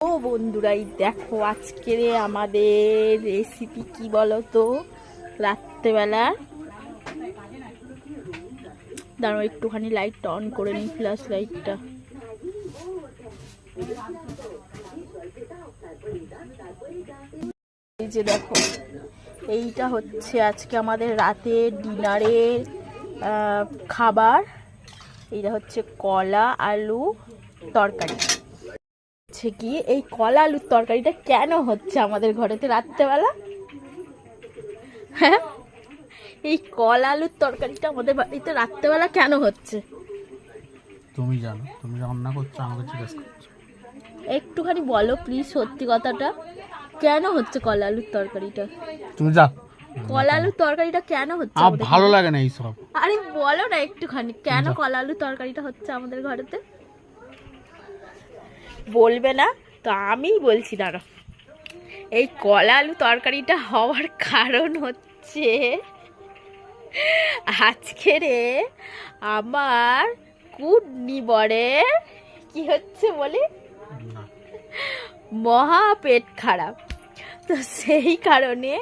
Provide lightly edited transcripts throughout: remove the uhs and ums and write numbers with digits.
ও বন্ধুরাই দেখো আজকের আমাদের রেসিপি কি বলতো। রাত্রেবেলা দাঁড়াও একটুখানি লাইটটা অন করে নিই, ফ্ল্যাশ লাইটটা। এই যে দেখো, এইটা হচ্ছে আজকে আমাদের রাতের ডিনারের খাবার। এইটা হচ্ছে কলা আলু তরকারি। হচ্ছে কি, এই কলা আলুর তরকারিটা কেন হচ্ছে আমাদের ঘরেতে রাত্রেবেলা? হ্যাঁ, এই কলা আলুর তরকারিটা আমাদের বাড়িতে রাত্রেবেলা কেন হচ্ছে? তুমি জানো, তুমি রান্না করছো, আমাকে জিজ্ঞেস করছো। একটুখানি বলো প্লিজ সত্যি কথাটা, কেন হচ্ছে কলা আলুর তরকারিটা? তুমি যা। কলা আলুর তরকারিটা কেন হচ্ছে আমার আমাদের ভালো ঘরে? লাগে না এইসব। আরে বলো না একটুখানি, কেন যা। কলা আলুর তরকারিটা হচ্ছে আমাদের ঘরেতে? বলবে না তো আমিই বলছি, দাঁড়া। এই কলা আলু তরকারিটা হওয়ার কারণ হচ্ছে আজকের আমার কুডনি বরের কি হচ্ছে বলি, না। মহা পেট খারাপ। তো সেই কারণে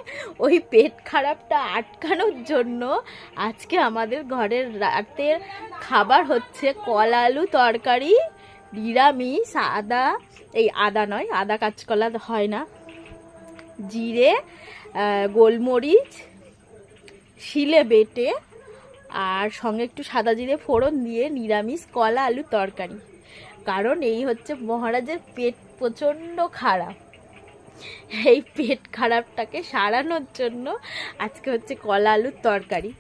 ওই পেট খারাপটা আটকানোর জন্য আজকে আমাদের ঘরের রাতের খাবার হচ্ছে কলা আলু তরকারি, নিরামিষ। আদা, এই আদা নয়, আদা কাঁচকলা হয় না, জিরে গোলমরিচ শিলে বেটে আর সঙ্গে একটু সাদা জিরে ফোড়ন দিয়ে নিরামিষ কলা আলু তরকারি। কারণ এই হচ্ছে মহারাজের পেট প্রচণ্ড খারাপ, এই পেট খারাপটাকে সারানোর জন্য আজকে হচ্ছে কলা আলুর তরকারি।